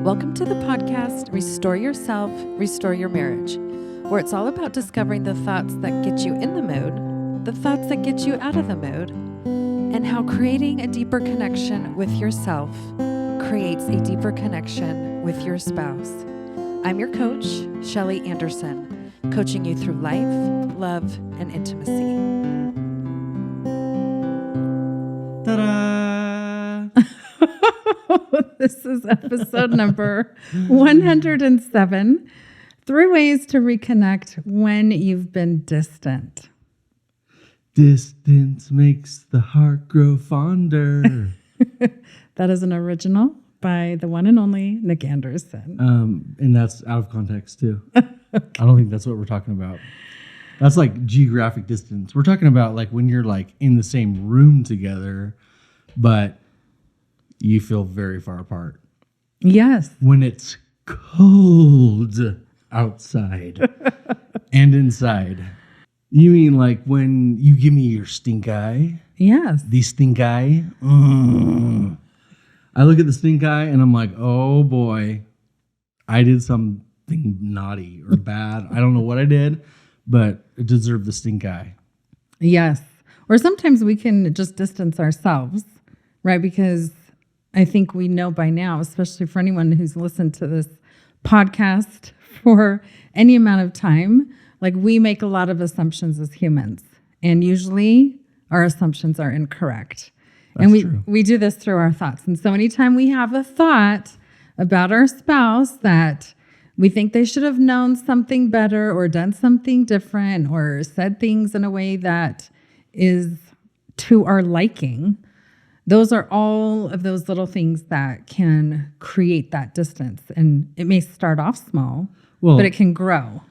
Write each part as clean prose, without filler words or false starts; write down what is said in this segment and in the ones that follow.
Welcome to the podcast, Restore Yourself, Restore Your Marriage, where it's all about discovering the thoughts that get you in the mood, the thoughts that get you out of the mood, and how creating a deeper connection with yourself creates a deeper connection with your spouse. I'm your coach, Shelly Anderson, coaching you through life, love, and intimacy. Ta-da! This is episode number 107. 3 ways to reconnect when you've been distant. Distance makes the heart grow fonder. That is an original by the one and only Nick Anderson. And that's out of context too. I don't think that's what we're talking about. That's like geographic distance. We're talking about like when you're like in the same room together, but you feel very far apart. Yes. When it's cold outside and inside. You mean like when you give me your stink eye? Yes. The stink eye? I look at the stink eye and I'm like, oh boy, I did something naughty or bad. I don't know what I did, but it deserved the stink eye. Yes. Or sometimes we can just distance ourselves, right? Because I think we know by now, especially for anyone who's listened to this podcast for any amount of time, like we make a lot of assumptions as humans. And usually our assumptions are incorrect. That's and true. we do this through our thoughts. And so anytime we have a thought about our spouse that we think they should have known something better or done something different or said things in a way that is to our liking, those are all of those little things that can create that distance. And it may start off small, but it can grow.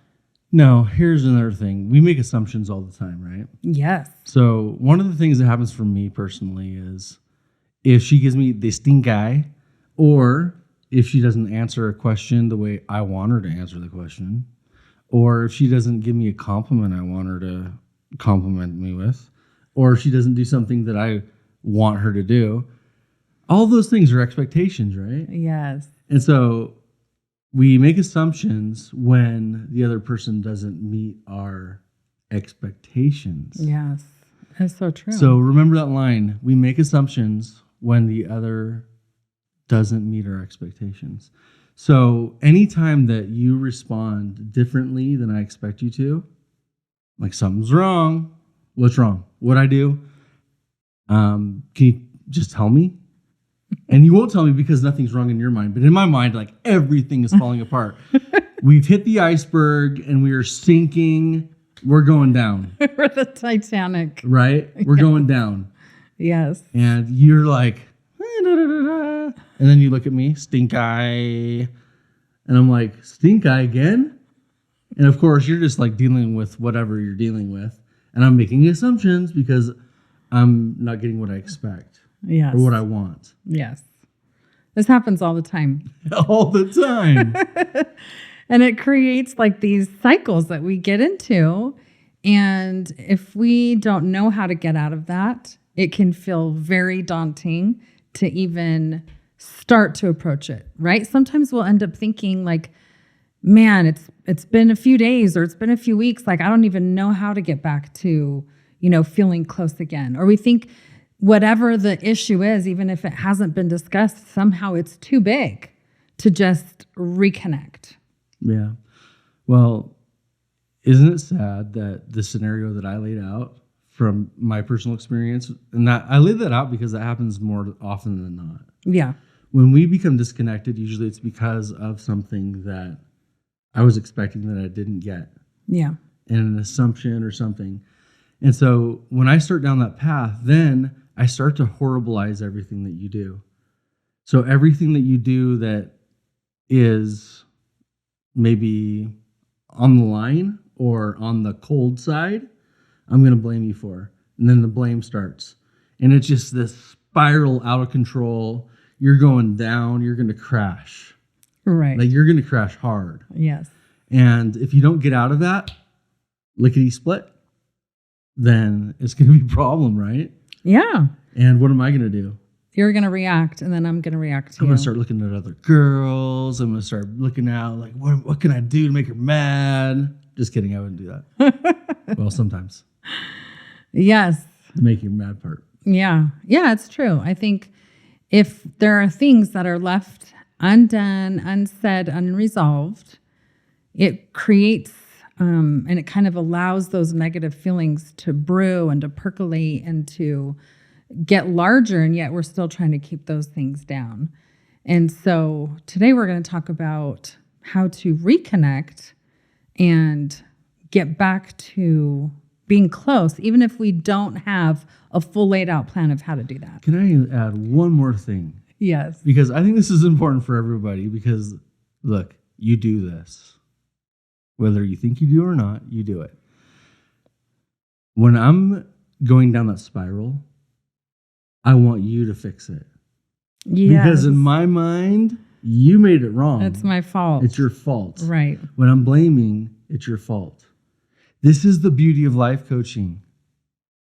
No, here's another thing. We make assumptions all the time, right? Yes. So one of the things that happens for me personally is if she gives me the stink eye, or if she doesn't answer a question the way I want her to answer the question, or if she doesn't give me a compliment I want her to compliment me with, or if she doesn't do something that I want her to do, all those things are expectations, right? Yes. And so we make assumptions when the other person doesn't meet our expectations. Yes. That's so true. So remember that line. We make assumptions when the other doesn't meet our expectations. So anytime that you respond differently than I expect you to, like something's wrong. What's wrong? What'd I do? Can you just tell me? And you won't tell me because nothing's wrong in your mind. But in my mind, like everything is falling apart. We've hit the iceberg and we are sinking. We're going down. We're the Titanic. Right? We're going down. Yes. And you're like, da, da, da, da. And then you look at me, stink eye. And I'm like, stink eye again? And of course, you're just like dealing with whatever you're dealing with. And I'm making assumptions because I'm not getting what I expect. Yes. Or what I want. Yes. This happens all the time. All the time. And it creates like these cycles that we get into. And if we don't know how to get out of that, it can feel very daunting to even start to approach it, right? Sometimes we'll end up thinking like, man, it's been a few days or it's been a few weeks. Like, I don't even know how to get back to, feeling close again. Or we think whatever the issue is, even if it hasn't been discussed, somehow it's too big to just reconnect. Yeah. Well, isn't it sad that the scenario that I laid out from my personal experience, and that I laid that out because that happens more often than not. Yeah. When we become disconnected, usually it's because of something that I was expecting that I didn't get. Yeah. And an assumption or something. And so when I start down that path, then I start to horribilize everything that you do. So everything that you do that is maybe on the line or on the cold side, I'm going to blame you for. And then the blame starts. And it's just this spiral out of control. You're going down. You're going to crash. Right. Like you're going to crash hard. Yes. And if you don't get out of that, lickety split, then it's going to be a problem, right? Yeah. And what am I going to do? You're going to react, and then I'm going to react to I'm you. going to start looking at other girls. I'm going to start looking out like, what can I do to make her mad? Just kidding. I wouldn't do that. Well, sometimes. Yes. The make you mad part. Yeah. Yeah, it's true. I think if there are things that are left undone, unsaid, unresolved, it creates and it kind of allows those negative feelings to brew and to percolate and to get larger, and yet we're still trying to keep those things down. And so today we're going to talk about how to reconnect and get back to being close, even if we don't have a full laid out plan of how to do that. Can I add one more thing? Yes. Because I think this is important for everybody because, look, you do this. Whether you think you do or not, you do it. When I'm going down that spiral, I want you to fix it. Yes. Because in my mind, you made it wrong. It's my fault. It's your fault. Right. When I'm blaming, it's your fault. This is the beauty of life coaching.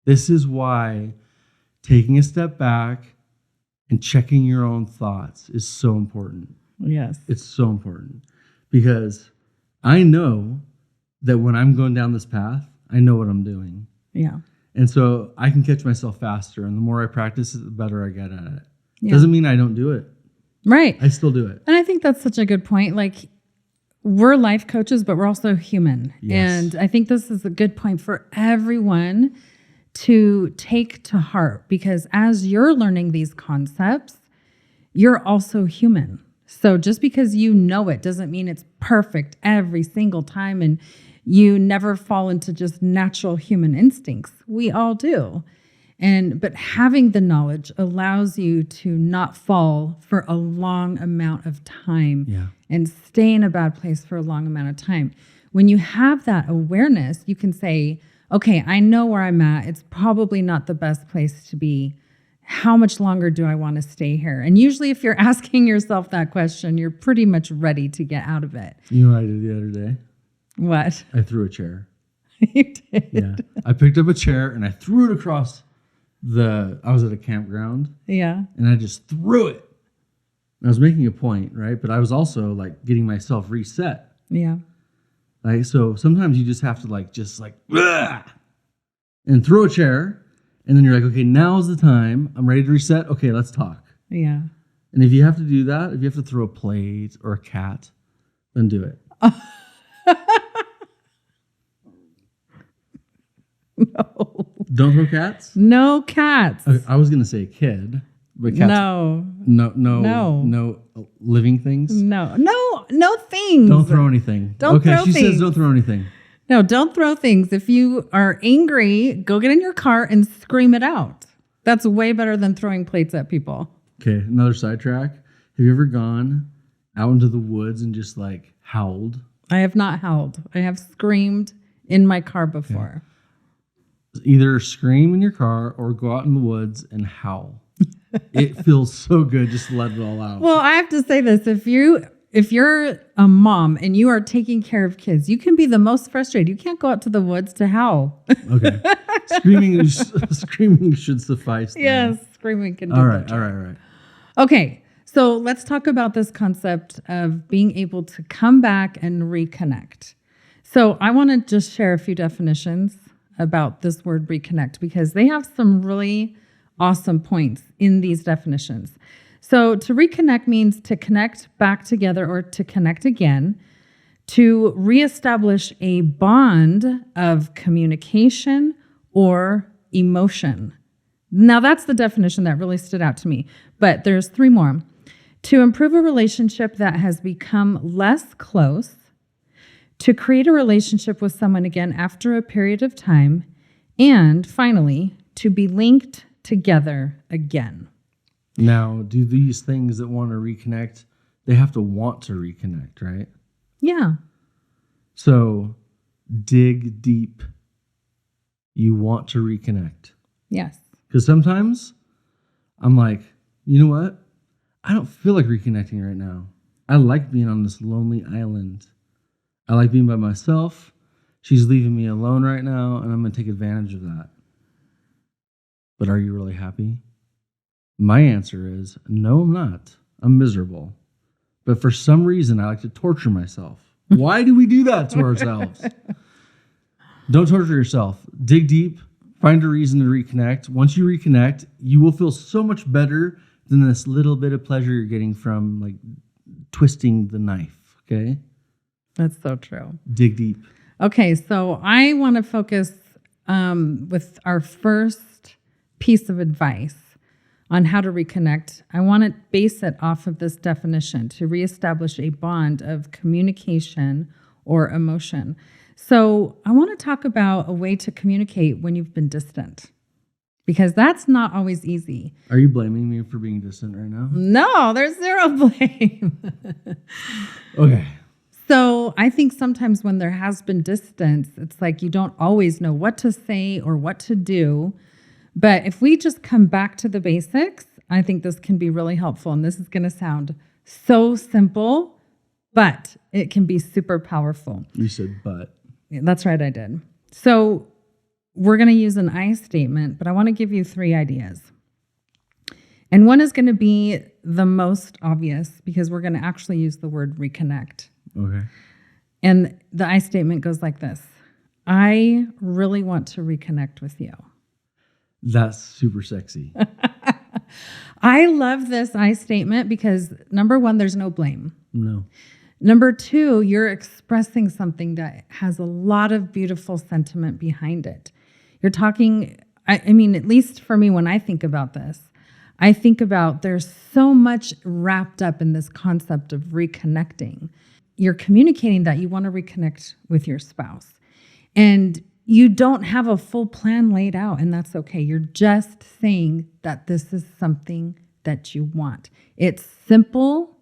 This is why taking a step back and checking your own thoughts is so important. Yes. It's so important because I know that when I'm going down this path, I know what I'm doing. Yeah. And so I can catch myself faster. And the more I practice it, the better I get at it. Yeah. Doesn't mean I don't do it. Right. I still do it. And I think that's such a good point. Like, we're life coaches, but we're also human. Yes. And I think this is a good point for everyone to take to heart, because as you're learning these concepts, you're also human. So just because you know it doesn't mean it's perfect every single time and you never fall into just natural human instincts. We all do. But having the knowledge allows you to not fall for a long amount of time and stay in a bad place for a long amount of time. When you have that awareness, you can say, okay, I know where I'm at. It's probably not the best place to be. How much longer do I want to stay here? And usually if you're asking yourself that question, you're pretty much ready to get out of it. You know what I did the other day? What? I threw a chair. You did? Yeah. I picked up a chair and I threw it across I was at a campground. Yeah. And I just threw it. And I was making a point, right? But I was also like getting myself reset. Yeah. Like, so sometimes you just have to just and throw a chair. And then you're like, okay, now's the time. I'm ready to reset. Okay, let's talk. Yeah. And if you have to do that, if you have to throw a plate or a cat, then do it. No. Don't throw cats? No cats. Okay, I was going to say a kid, but cats. No. No living things? No things. Don't throw anything. Don't throw she things. says don't throw anything. No, don't throw things. If you are angry, go get in your car and scream it out. That's way better than throwing plates at people. Okay, another sidetrack. Have you ever gone out into the woods and just howled? I have not howled. I have screamed in my car before. Okay. Either scream in your car or go out in the woods and howl. It feels so good just to let it all out. Well, I have to say this. If you're a mom and you are taking care of kids, you can be the most frustrated. You can't go out to the woods to howl. Okay. Screaming should suffice. Then. Yes, screaming can do All that. right. Okay, so let's talk about this concept of being able to come back and reconnect. So I want to just share a few definitions about this word reconnect because they have some really awesome points in these definitions. So to reconnect means to connect back together or to connect again, to reestablish a bond of communication or emotion. Now that's the definition that really stood out to me, but there's three more. To improve a relationship that has become less close, to create a relationship with someone again after a period of time, and finally, to be linked together again. Now, do these things that want to reconnect, they have to want to reconnect, right? Yeah. So dig deep. You want to reconnect. Yes. Because sometimes I'm like, you know what? I don't feel like reconnecting right now. I like being on this lonely island. I like being by myself. She's leaving me alone right now, and I'm going to take advantage of that. But are you really happy? My answer is no, I'm not. I'm miserable. But for some reason, I like to torture myself. Why do we do that to ourselves? Don't torture yourself. Dig deep. Find a reason to reconnect. Once you reconnect, you will feel so much better than this little bit of pleasure you're getting from like twisting the knife. Okay? That's so true. Dig deep. Okay, so I want to focus with our first piece of advice on how to reconnect. I want to base it off of this definition to reestablish a bond of communication or emotion. So I want to talk about a way to communicate when you've been distant, because that's not always easy. Are you blaming me for being distant right now? No, there's zero blame. Okay. So I think sometimes when there has been distance, it's like you don't always know what to say or what to do. But if we just come back to the basics, I think this can be really helpful. And this is going to sound so simple, but it can be super powerful. You said but. Yeah, that's right, I did. So we're going to use an I statement, but I want to give you 3 ideas. And one is going to be the most obvious because we're going to actually use the word reconnect. Okay. And the I statement goes like this: I really want to reconnect with you. That's super sexy. I love this I statement because number 1, there's no blame. No. Number 2, you're expressing something that has a lot of beautiful sentiment behind it. You're talking, I mean, at least for me, when I think about this, I think about there's so much wrapped up in this concept of reconnecting. You're communicating that you want to reconnect with your spouse. And you don't have a full plan laid out, and that's okay. You're just saying that this is something that you want. It's simple,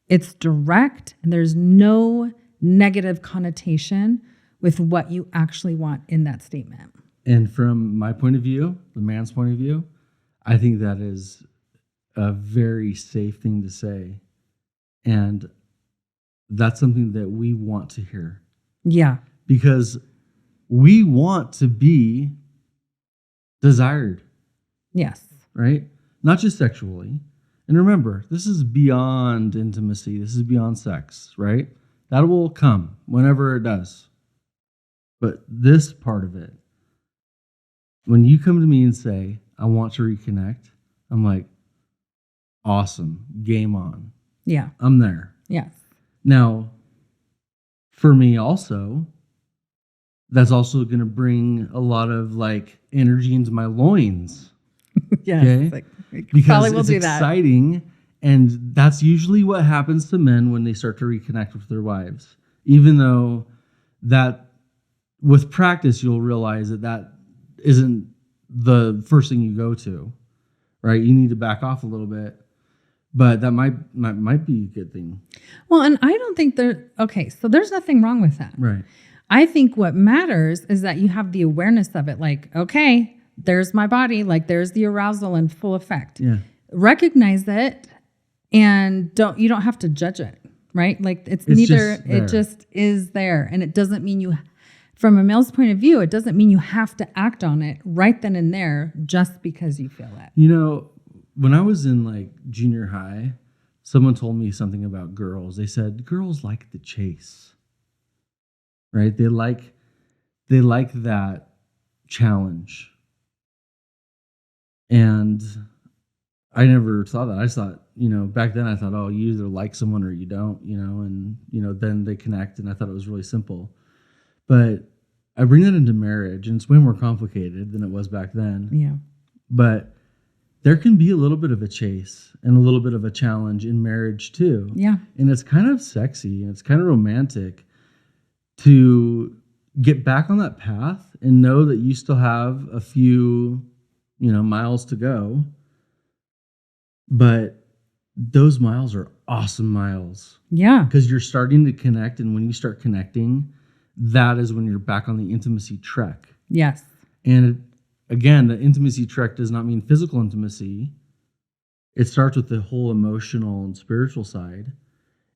it's direct, and there's no negative connotation with what you actually want in that statement. And from my point of view, the man's point of view, I think that is a very safe thing to say. And that's something that we want to hear. Yeah. Because we want to be desired. Yes. Right? Not just sexually. And remember, this is beyond intimacy. This is beyond sex, right? That will come whenever it does. But this part of it, when you come to me and say, I want to reconnect, I'm like, awesome, game on. Yeah. I'm there. Yes. Now, for me also, that's also going to bring a lot of like energy into my loins. Yes. Okay? Like, because probably will it's do that. exciting. And that's usually what happens to men when they start to reconnect with their wives. Even though that with practice, you'll realize that that isn't the first thing you go to, right? You need to back off a little bit. But that might be a good thing. Well, and I don't think okay, so there's nothing wrong with that. Right. I think what matters is that you have the awareness of it. Like, okay, there's my body. Like, there's the arousal in full effect. Yeah. Recognize it, and you don't have to judge it, right? Like, it's neither, it just is there. And it doesn't mean from a male's point of view, it doesn't mean you have to act on it right then and there just because you feel it. You know, when I was in like junior high, someone told me something about girls. They said girls like the chase, right? They like that challenge. And I never thought that. I just thought, back then I thought, oh, you either like someone or you don't, and, then they connect. And I thought it was really simple. But I bring that into marriage, and it's way more complicated than it was back then. Yeah. But there can be a little bit of a chase and a little bit of a challenge in marriage too. Yeah. And it's kind of sexy and it's kind of romantic to get back on that path and know that you still have a few, miles to go. But those miles are awesome miles. Yeah. Because you're starting to connect. And when you start connecting, that is when you're back on the intimacy trek. Yes. And again, the intimacy trek does not mean physical intimacy. It starts with the whole emotional and spiritual side.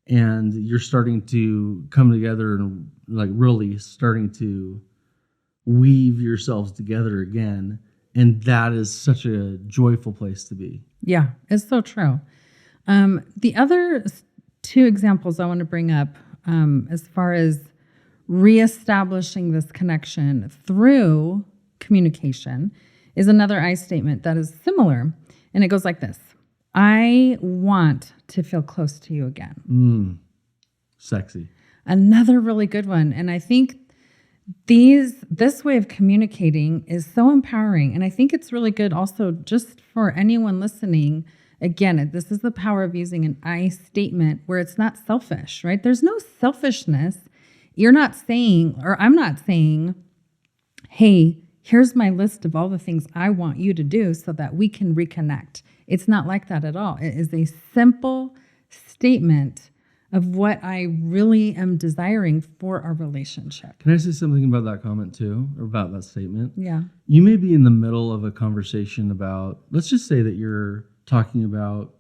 And you're starting to come together and like really starting to weave yourselves together again And that is such a joyful place to be. Yeah, it's so true. The other two examples I want to bring up as far as reestablishing this connection through communication is another I statement that is similar. And it goes like this: I want to feel close to you again. Sexy. Another really good one. And I think this way of communicating is so empowering. And I think it's really good also just for anyone listening. Again, this is the power of using an I statement where it's not selfish, right? There's no selfishness. You're not saying, or I'm not saying, hey, here's my list of all the things I want you to do so that we can reconnect. It's not like that at all. It is a simple statement of what I really am desiring for our relationship. Can I say something about that comment too, or about that statement? Yeah. You may be in the middle of a conversation about, let's just say that you're talking about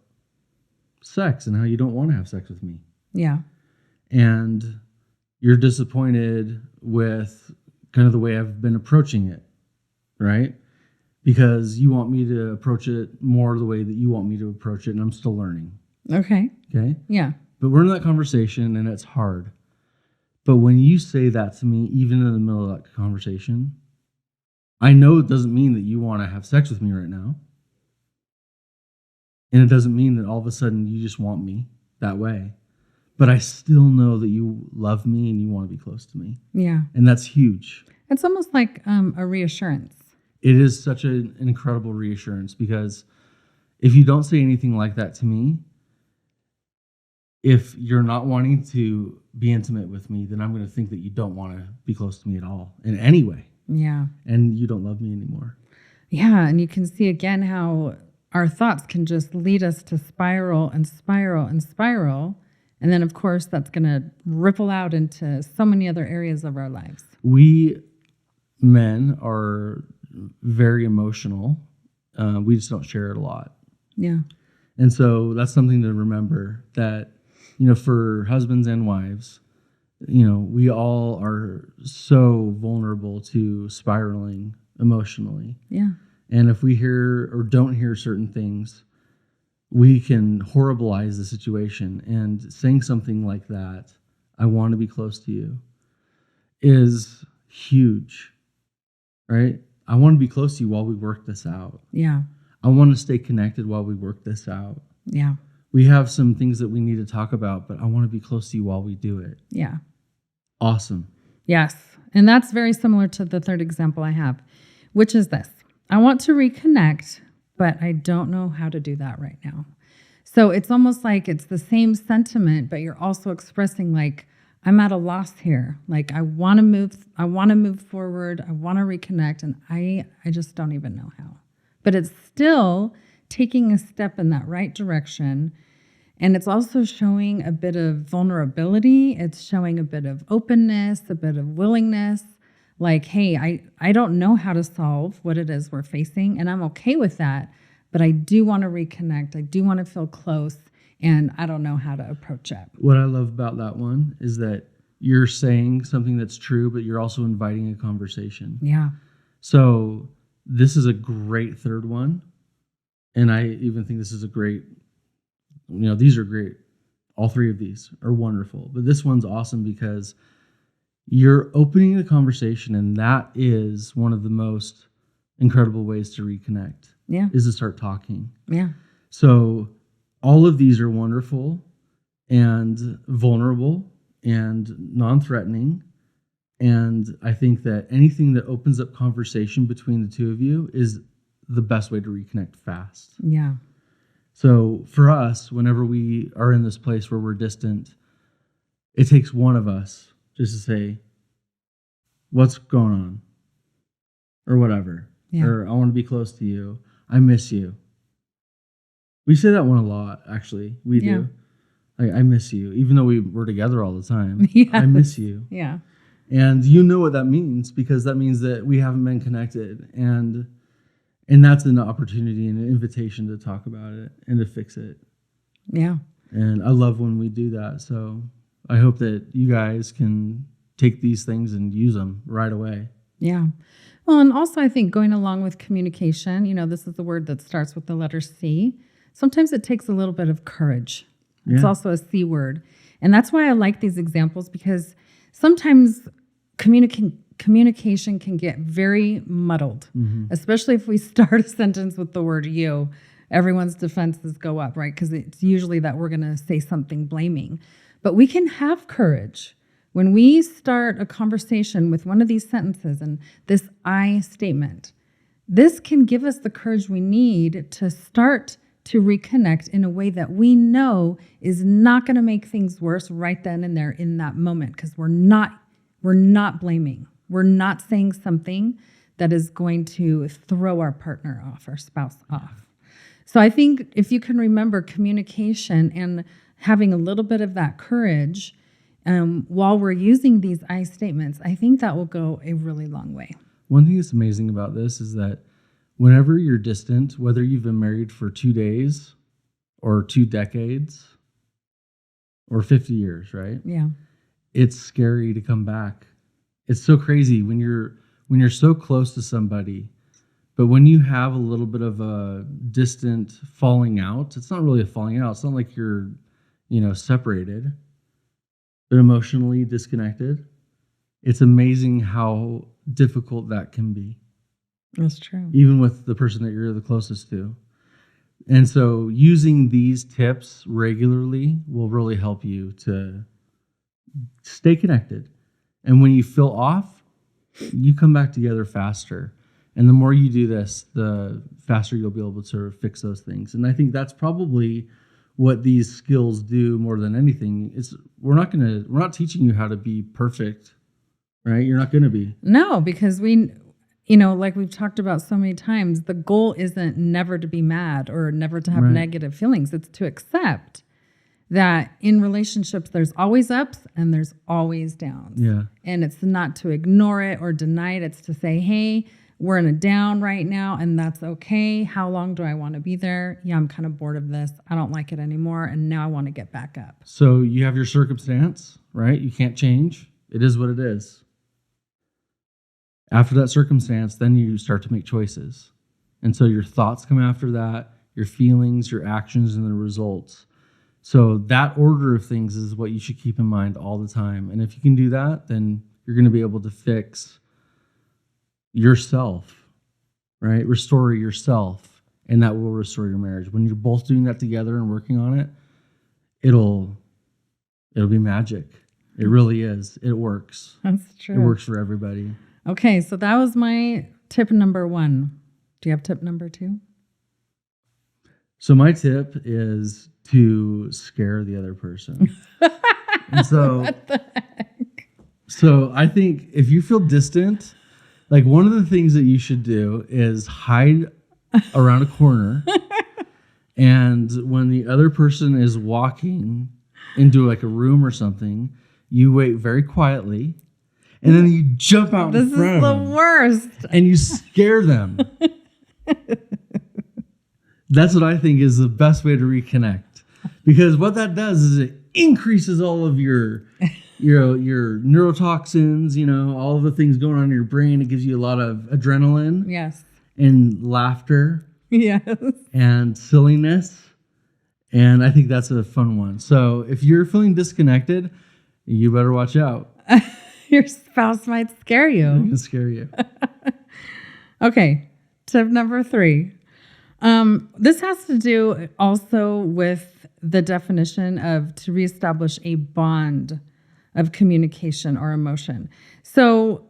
sex and how you don't want to have sex with me. Yeah. And you're disappointed with kind of the way I've been approaching it, right? Because you want me to approach it more the way that you want me to approach it, and I'm still learning. Okay. Okay? Yeah. But we're in that conversation, and it's hard. But when you say that to me, even in the middle of that conversation, I know it doesn't mean that you want to have sex with me right now. And it doesn't mean that all of a sudden you just want me that way. But I still know that you love me and you want to be close to me. Yeah. And that's huge. It's almost like a reassurance. It is such an incredible reassurance, because if you don't say anything like that to me, if you're not wanting to be intimate with me, then I'm going to think that you don't want to be close to me at all in any way. Yeah. And you don't love me anymore. Yeah. And you can see again how our thoughts can just lead us to spiral and spiral and spiral. And then, of course, that's going to ripple out into so many other areas of our lives. We men are very emotional. We just don't share it a lot. Yeah. And so that's something to remember, that, for husbands and wives, we all are so vulnerable to spiraling emotionally. Yeah. And if we hear or don't hear certain things, we can horribilize the situation. And saying something like that, I want to be close to you, is huge, right? I want to be close to you while we work this out. Yeah. I want to stay connected while we work this out. Yeah. We have some things that we need to talk about, but I want to be close to you while we do it. Yeah. Awesome. Yes. And that's very similar to the third example I have, which is this: I want to reconnect, but I don't know how to do that right now. So it's almost like it's the same sentiment, but you're also expressing like, I'm at a loss here. Like I want to move forward. I want to reconnect, and I just don't even know how. But it's still taking a step in that right direction. And it's also showing a bit of vulnerability. It's showing a bit of openness, a bit of willingness. Like, hey, I don't know how to solve what it is we're facing, and I'm okay with that. But I do want to reconnect. I do want to feel close, and I don't know how to approach it. What I love about that one is that you're saying something that's true, but you're also inviting a conversation. Yeah. So this is a great third one. And I even think this is a great, these are great. All three of these are wonderful. But this one's awesome because you're opening the conversation, and that is one of the most incredible ways to reconnect. Yeah. Is to start talking. Yeah. So all of these are wonderful and vulnerable and non-threatening. And I think that anything that opens up conversation between the two of you is the best way to reconnect fast. Yeah. So for us, whenever we are in this place where we're distant, it takes one of us just to say, what's going on? Or whatever. Yeah. Or I want to be close to you. I miss you. We say that one a lot, actually. We do. I miss you. Even though we're together all the time. Yes. I miss you. Yeah. And you know what that means, because that means that we haven't been connected. And that's an opportunity and an invitation to talk about it and to fix it. Yeah. And I love when we do that. So I hope that you guys can take these things and use them right away. Yeah. Well, and also I think going along with communication, this is the word that starts with the letter C. Sometimes it takes a little bit of courage. It's Yeah. also a C word. And that's why I like these examples, because sometimes communication can get very muddled, especially if we start a sentence with the word you. Everyone's defenses go up, right? Because it's usually that we're going to say something blaming. But we can have courage when we start a conversation with one of these sentences and this I statement. This can give us the courage we need to start to reconnect in a way that we know is not going to make things worse right then and there in that moment, because we're not blaming. We're not saying something that is going to throw our partner off, our spouse off. So I think if you can remember communication and having a little bit of that courage while we're using these I statements, I think that will go a really long way. One thing that's amazing about this is that whenever you're distant, whether you've been married for 2 days or 2 decades or 50 years, right? Yeah. It's scary to come back. It's so crazy when you're so close to somebody, but when you have a little bit of a distant falling out, it's not really a falling out. It's not like you're, separated, but emotionally disconnected. It's amazing how difficult that can be. That's true. Even with the person that you're the closest to. And so using these tips regularly will really help you to stay connected. And when you feel off, you come back together faster. And the more you do this, the faster you'll be able to fix those things. And I think that's probably what these skills do more than anything. We're not teaching you how to be perfect, right? You're not going to be. No, because like we've talked about so many times, the goal isn't never to be mad or never to have Right. negative feelings. It's to accept that in relationships, there's always ups and there's always downs. Yeah. And it's not to ignore it or deny it. It's to say, hey, we're in a down right now and that's okay. How long do I want to be there? Yeah, I'm kind of bored of this. I don't like it anymore. And now I want to get back up. So you have your circumstance, right? You can't change. It is what it is. After that circumstance, then you start to make choices. And so your thoughts come after that, your feelings, your actions, and the results. So that order of things is what you should keep in mind all the time. And if you can do that, then you're going to be able to fix yourself, right? Restore yourself, and that will restore your marriage. When you're both doing that together and working on it, it'll be magic. It really is. It works. That's true. It works for everybody. Okay, so that was my tip number 1. Do you have tip number 2? So my tip is to scare the other person. And so, What the heck? so I think if you feel distant, like one of the things that you should do is hide around a corner. And when the other person is walking into like a room or something, you wait very quietly. And then you jump out This in is front of the them worst. and you scare them. That's what I think is the best way to reconnect. Because what that does is it increases all of your neurotoxins, all of the things going on in your brain. It gives you a lot of adrenaline Yes. and laughter Yes. and silliness. And I think that's a fun one. So if you're feeling disconnected, you better watch out. Your spouse might scare It you. can scare you. Okay, tip number 3. This has to do also with the definition of to reestablish a bond of communication or emotion. So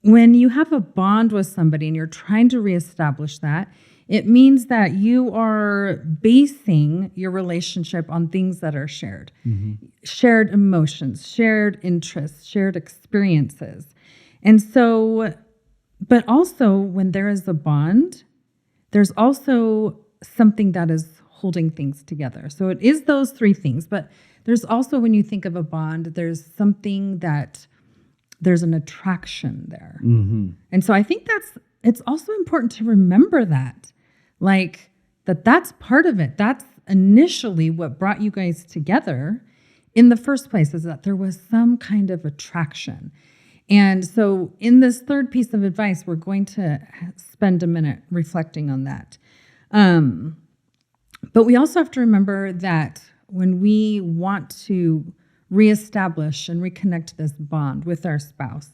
when you have a bond with somebody and you're trying to reestablish that, it means that you are basing your relationship on things that are shared. Shared emotions, shared interests, shared experiences. And so, but also when there is a bond, there's also something that is holding things together. So it is those 3 things, but there's also, when you think of a bond, there's something that there's an attraction there. Mm-hmm. And so I think it's also important to remember that, like that's part of it. That's initially what brought you guys together in the first place, is that there was some kind of attraction. And so in this third piece of advice, we're going to spend a minute reflecting on that. But we also have to remember that when we want to reestablish and reconnect this bond with our spouse,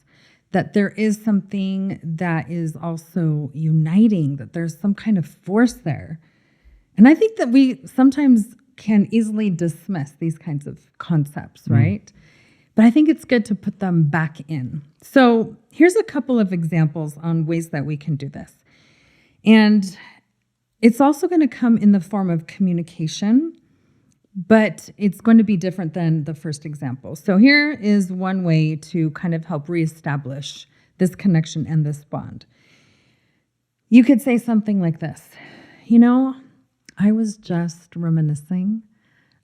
that there is something that is also uniting, that there's some kind of force there. And I think that we sometimes can easily dismiss these kinds of concepts, right? But I think it's good to put them back in. So here's a couple of examples on ways that we can do this. And it's also going to come in the form of communication, but it's going to be different than the first example. So here is one way to kind of help reestablish this connection and this bond. You could say something like this, I was just reminiscing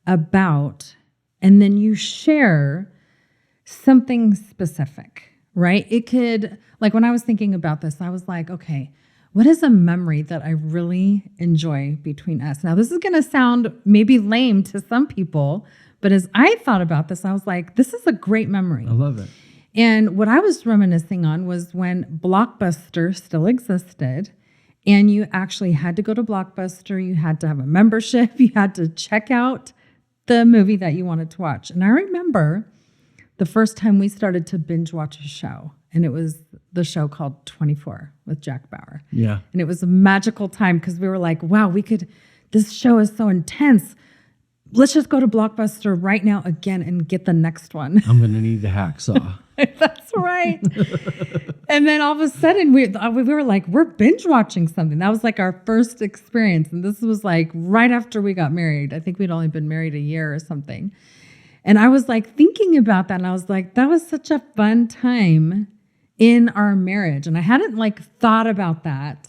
about, and then you share something specific, right? It could, like when I was thinking about this, I was like, okay, what is a memory that I really enjoy between us? Now, this is going to sound maybe lame to some people, but as I thought about this, I was like, this is a great memory. I love it. And what I was reminiscing on was when Blockbuster still existed, and you actually had to go to Blockbuster, you had to have a membership, you had to check out the movie that you wanted to watch. And I remember the first time we started to binge watch a show, and it was the show called 24 with Jack Bauer. Yeah. And it was a magical time because we were like, wow, this show is so intense. Let's just go to Blockbuster right now again and get the next one. I'm going to need the hacksaw. That's right. And then all of a sudden we were like, we're binge watching something. That was like our first experience. And this was like right after we got married. I think we'd only been married a year or something. And I was like thinking about that. And I was like, that was such a fun time in our marriage. And I hadn't like thought about that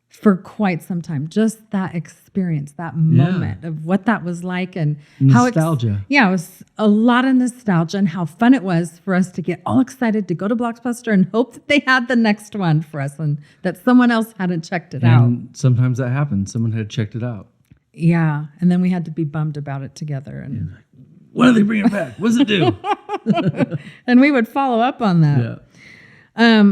for quite some time. Just that experience, that moment of what that was like and nostalgia. It was a lot of nostalgia and how fun it was for us to get all excited to go to Blockbuster and hope that they had the next one for us and that someone else hadn't checked it out. Sometimes that happens. Someone had checked it out. Yeah. And then we had to be bummed about it together. And when are they bringing it back? What's it do? And we would follow up on that. Yeah.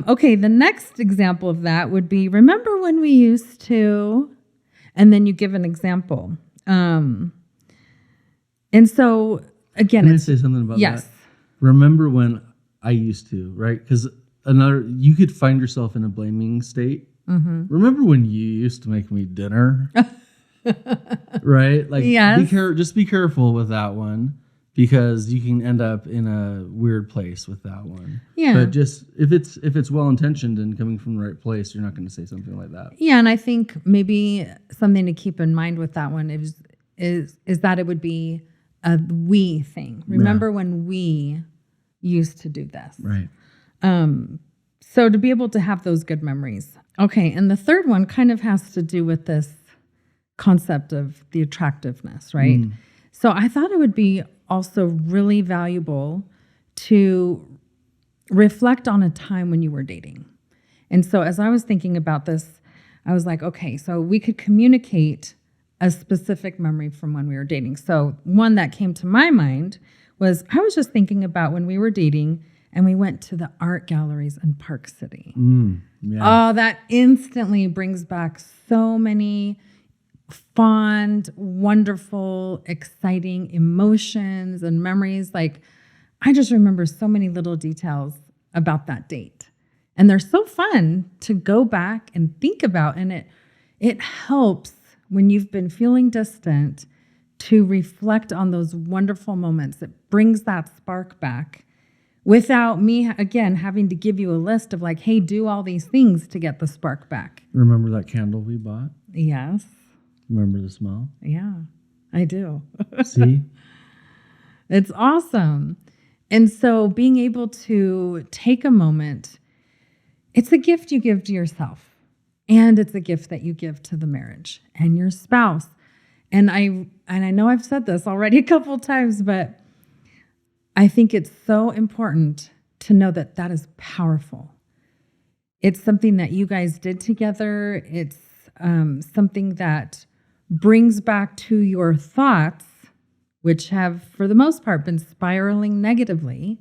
Okay, the next example of that would be, remember when we used to, and then you give an example. And so, again, Can I say something about that? Remember when I used to, right? Because you could find yourself in a blaming state. Mm-hmm. Remember when you used to make me dinner? Right? Like, yes. Just be careful with that one. Because you can end up in a weird place with that one. Yeah. But just if it's well intentioned and coming from the right place, you're not going to say something like that. Yeah, and I think maybe something to keep in mind with that one is that it would be a we thing. Remember when we used to do this. Right. So to be able to have those good memories. Okay, and the third one kind of has to do with this concept of the attractiveness, right? So I thought it would be also really valuable to reflect on a time when you were dating. And so as I was thinking about this, I was like, okay, so we could communicate a specific memory from when we were dating. So one that came to my mind was I was just thinking about when we were dating and we went to the art galleries in Park City. Oh, that instantly brings back so many fond, wonderful, exciting emotions and memories. Like, I just remember so many little details about that date. And they're so fun to go back and think about. And it helps when you've been feeling distant to reflect on those wonderful moments. It brings that spark back without me, again, having to give you a list of like, hey, do all these things to get the spark back. Remember that candle we bought? Yes. Remember the smell? Yeah, I do. See? It's awesome. And so being able to take a moment, it's a gift you give to yourself. And it's a gift that you give to the marriage and your spouse. And I know I've said this already a couple times, but I think it's so important to know that that is powerful. It's something that you guys did together. It's something that brings back to your thoughts, which have, for the most part, been spiraling negatively.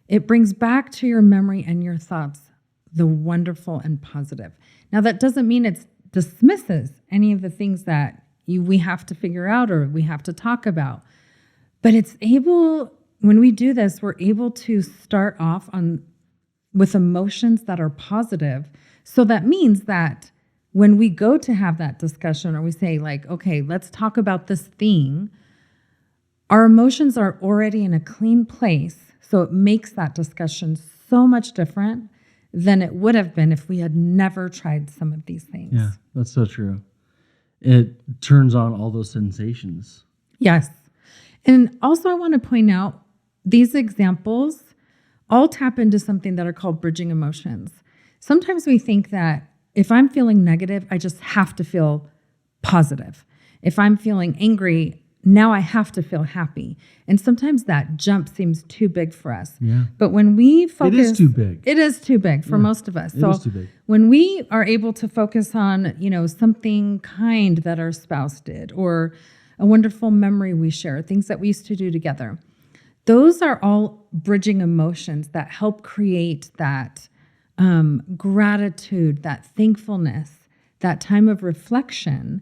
it brings back to your memory and your thoughts the wonderful and positive. Now, that doesn't mean it dismisses any of the things that we have to figure out or we have to talk about. But it's able, when we do this, we're able to start off with emotions that are positive. So that means that when we go to have that discussion or we say like, okay, let's talk about this thing, our emotions are already in a clean place. So it makes that discussion so much different than it would have been if we had never tried some of these things. Yeah, that's so true. It turns on all those sensations. Yes. And also I want to point out these examples all tap into something that are called bridging emotions. Sometimes we think that if I'm feeling negative, I just have to feel positive. If I'm feeling angry, now I have to feel happy. And sometimes that jump seems too big for us. Yeah. But when we focus... It is too big. It is too big for most of us. It is too big. When we are able to focus on, something kind that our spouse did or a wonderful memory we share, things that we used to do together, those are all bridging emotions that help create that gratitude, that thankfulness, that time of reflection.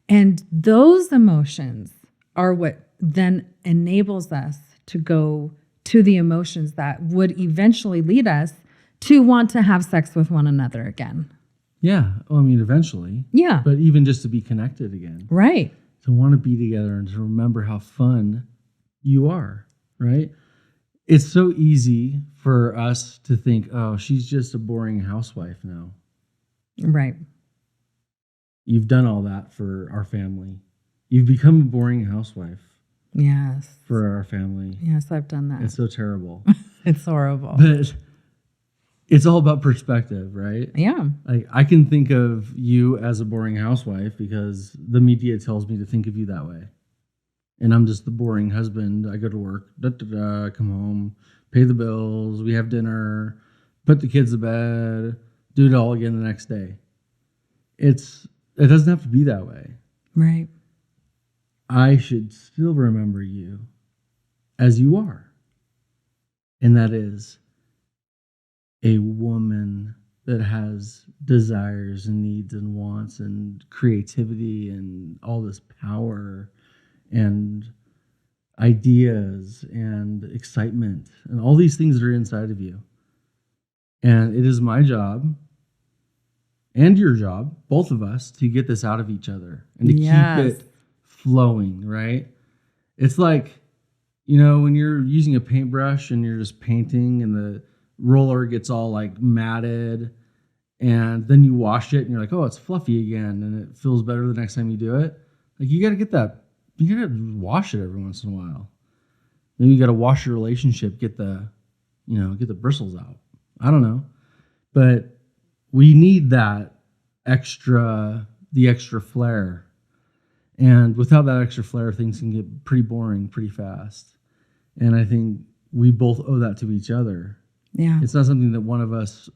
And those emotions are what then enables us to go to the emotions that would eventually lead us to want to have sex with one another again. Yeah. Well, I mean, eventually. Yeah. But even just to be connected again. Right. To want to be together and to remember how fun you are, right? It's so easy for us to think, oh, she's just a boring housewife now. Right. You've done all that for our family. You've become a boring housewife. Yes. For our family. Yes, I've done that. It's so terrible. It's horrible. But it's all about perspective, right? Yeah. Like I can think of you as a boring housewife because the media tells me to think of you that way. And I'm just the boring husband. I go to work, come home, pay the bills, we have dinner, put the kids to bed, do it all again the next day. It doesn't have to be that way. Right. I should still remember you as you are. And that is a woman that has desires and needs and wants and creativity and all this power and ideas and excitement and all these things that are inside of you. And it is my job and your job, both of us, to get this out of each other and to keep it flowing, right? It's like, when you're using a paintbrush and you're just painting and the roller gets all like matted and then you wash it and you're like, oh, it's fluffy again and it feels better the next time you do it. Like you got to wash it every once in a while. Maybe you got to wash your relationship, get the bristles out. I don't know. But we need the extra flair. And without that extra flair, things can get pretty boring pretty fast. And I think we both owe that to each other. Yeah. It's not something that one of us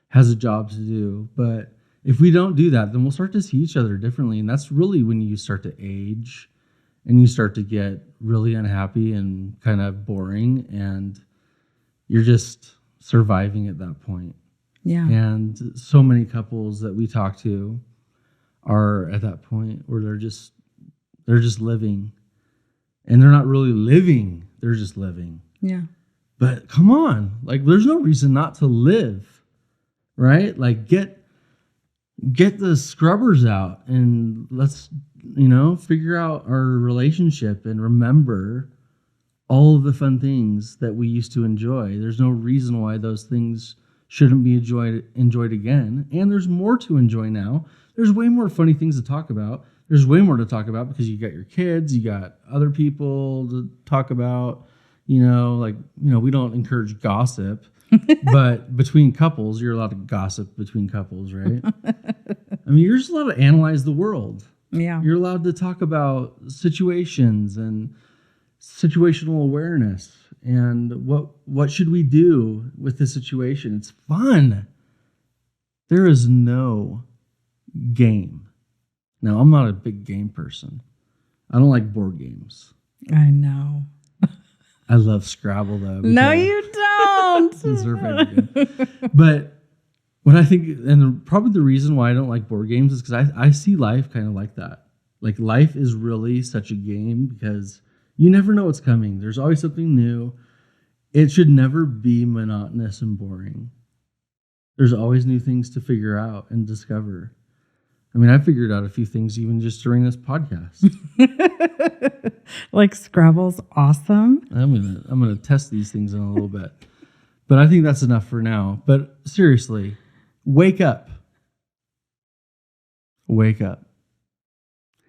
has a job to do. But if we don't do that, then we'll start to see each other differently. And that's really when you start to age and you start to get really unhappy and kind of boring. And you're just surviving at that point. Yeah. And so many couples that we talk to are at that point where they're just living. And they're not really living, they're just living. Yeah. But come on, like there's no reason not to live, right? Like get the scrubbers out and let's, figure out our relationship and remember all of the fun things that we used to enjoy. There's no reason why those things shouldn't be enjoyed again. And there's more to enjoy now. There's way more funny things to talk about. There's way more to talk about because you got your kids, you got other people to talk about. We don't encourage gossip, but between couples, you're allowed to gossip between couples, right? I mean, you're just allowed to analyze the world. Yeah. You're allowed to talk about situations and situational awareness and what should we do with this situation. It's fun. There is no game. Now, I'm not a big game person. I don't like board games. I know. I love Scrabble though. No, because you don't. it's our favorite game. But when I think, and probably the reason why I don't like board games is because I see life kind of like that. Like life is really such a game because you never know what's coming. There's always something new. It should never be monotonous and boring. There's always new things to figure out and discover. I mean, I figured out a few things even just during this podcast. Like Scrabble's awesome. I'm gonna test these things in a little bit. But I think that's enough for now. But seriously, wake up. Wake up.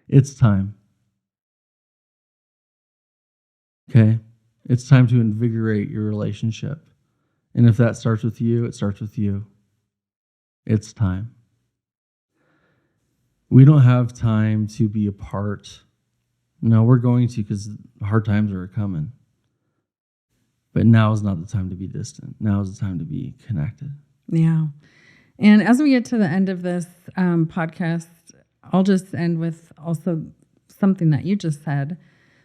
It's time. Okay? It's time to invigorate your relationship. And if that starts with you, it starts with you. It's time. We don't have time to be apart. No, we're going to because hard times are coming. But now is not the time to be distant. Now is the time to be connected. Yeah. And as we get to the end of this podcast, I'll just end with also something that you just said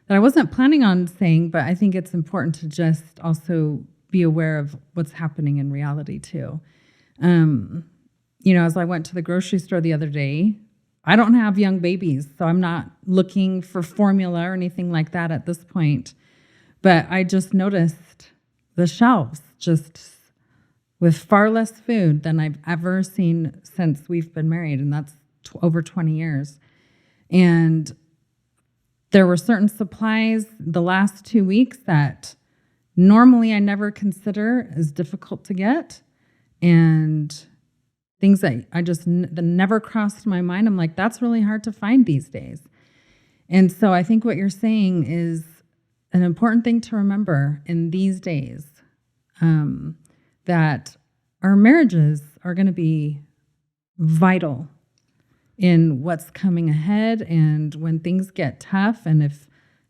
that I wasn't planning on saying, but I think it's important to just also be aware of what's happening in reality too. As I went to the grocery store the other day, I don't have young babies, so I'm not looking for formula or anything like that at this point. But I just noticed the shelves just with far less food than I've ever seen since we've been married, and that's over 20 years. And there were certain supplies the last 2 weeks that normally I never consider as difficult to get, and things that that never crossed my mind. I'm like, that's really hard to find these days. And so I think what you're saying is an important thing to remember in these days, that our marriages are going to be vital in what's coming ahead. And when things get tough, and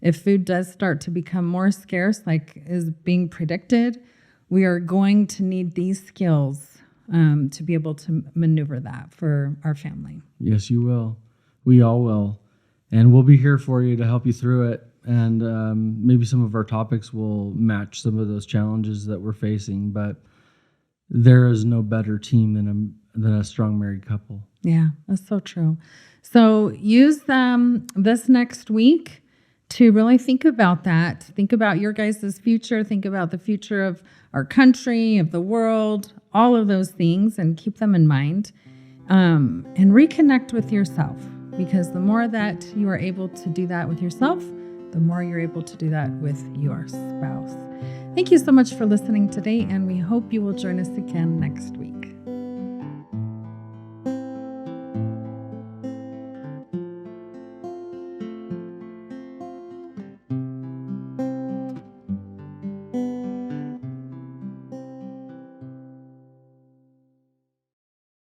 if food does start to become more scarce, like is being predicted, we are going to need these skills to be able to maneuver that for our family. Yes, you will. We all will. And we'll be here for you to help you through it. And maybe some of our topics will match some of those challenges that we're facing. But there is no better team than a strong married couple. Yeah, that's so true. So use this next week to really think about that. Think about your guys' future. Think about the future of our country, of the world, all of those things, and keep them in mind. And reconnect with yourself, because the more that you are able to do that with yourself, the more you're able to do that with your spouse. Thank you so much for listening today, and we hope you will join us again next week.